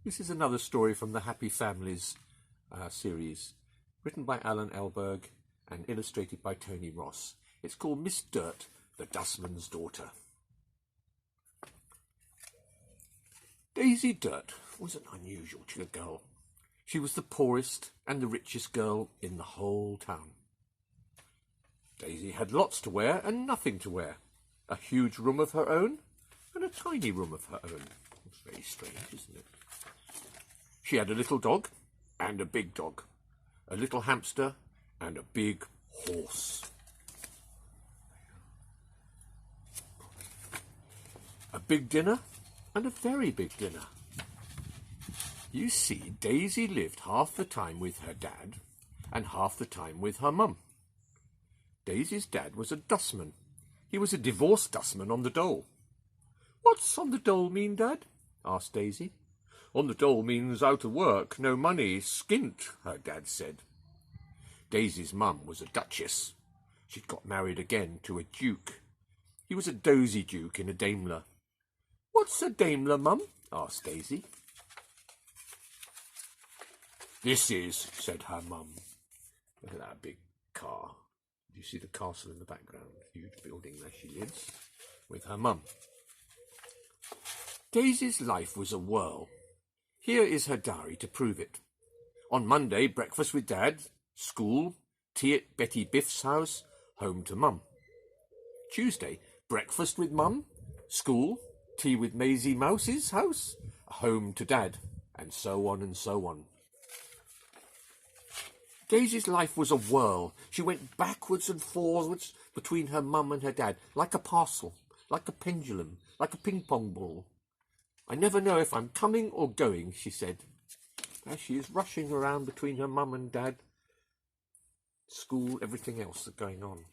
This is another story from the Happy Families series, written by Allan Ahlberg and illustrated by Tony Ross. It's called Miss Dirt, the Dustman's Daughter. Daisy Dirt was an unusual girl. She was the poorest and the richest girl in the whole town. Daisy had lots to wear and nothing to wear, a huge room of her own and a tiny room of her own. It's very strange, isn't it? She had a little dog and a big dog, a little hamster and a big horse. A big dinner and a very big dinner. You see, Daisy lived half the time with her dad and half the time with her mum. Daisy's dad was a dustman. He was a divorced dustman on the dole. "What's on the dole mean, Dad?" asked Daisy. "On the dole means out of work, no money, skint," her dad said. Daisy's mum was a duchess. She'd got married again to a duke. He was a dozy duke in a Daimler. "What's a Daimler, Mum?" asked Daisy. "This is," said her mum. Look at that big car. Do you see the castle in the background? Huge building where she lives with her mum. Daisy's life was a whirl. Here is her diary to prove it. On Monday, breakfast with Dad, school, tea at Betty Biff's house, home to Mum. Tuesday, breakfast with Mum, school, tea with Maisie Mouse's house, home to Dad, and so on and so on. Daisy's life was a whirl. She went backwards and forwards between her mum and her dad, like a parcel, like a pendulum, like a ping-pong ball. "I never know if I'm coming or going," she said, as she is rushing around between her mum and dad, school, everything else that's going on.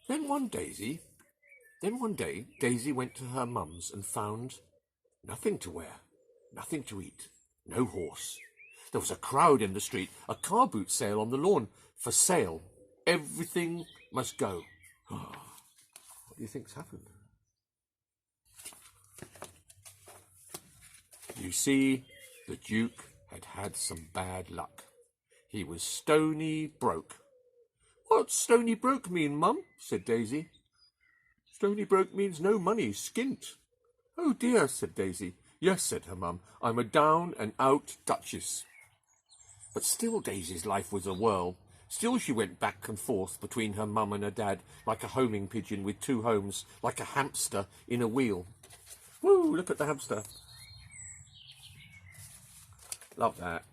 Then one day, Daisy went to her mum's and found nothing to wear, nothing to eat, no horse. There was a crowd in the street, a car boot sale on the lawn, for sale. Everything must go. What do you think's happened? You see, the Duke had had some bad luck. He was stony broke. "What's stony broke mean, Mum?" said Daisy. "Stony broke means no money, skint." "Oh dear," said Daisy. "Yes," said her mum, "I'm a down-and-out duchess." But still Daisy's life was a whirl. Still she went back and forth between her mum and her dad, like a homing pigeon with two homes, like a hamster in a wheel. Woo, look at the hamster. Love that.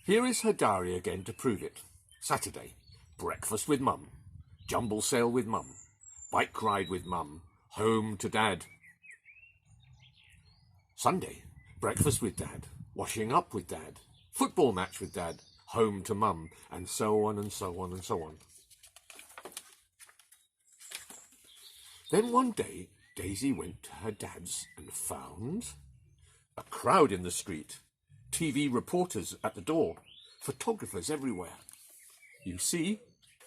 Here is her diary again to prove it. Saturday, breakfast with Mum, jumble sale with Mum, bike ride with Mum, home to Dad. Sunday, breakfast with Dad, washing up with Dad, football match with Dad, home to Mum, and so on and so on and so on. Then one day, Daisy went to her dad's and found a crowd in the street, TV reporters at the door, photographers everywhere. You see,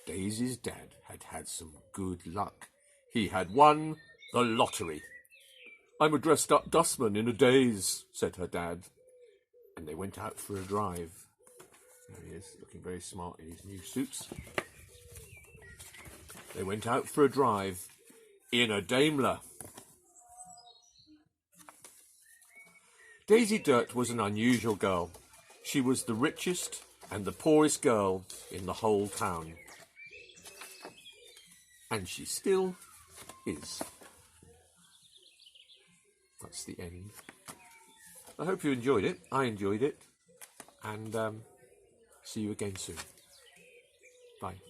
Daisy's dad had had some good luck. He had won the lottery. "I'm a dressed-up dustman in a daze," said her dad. And they went out for a drive. There he is, looking very smart in his new suits. They went out for a drive in a Daimler. Daisy Dirt was an unusual girl. She was the richest and the poorest girl in the whole town. And she still is. That's the end. I hope you enjoyed it. I enjoyed it. And see you again soon. Bye.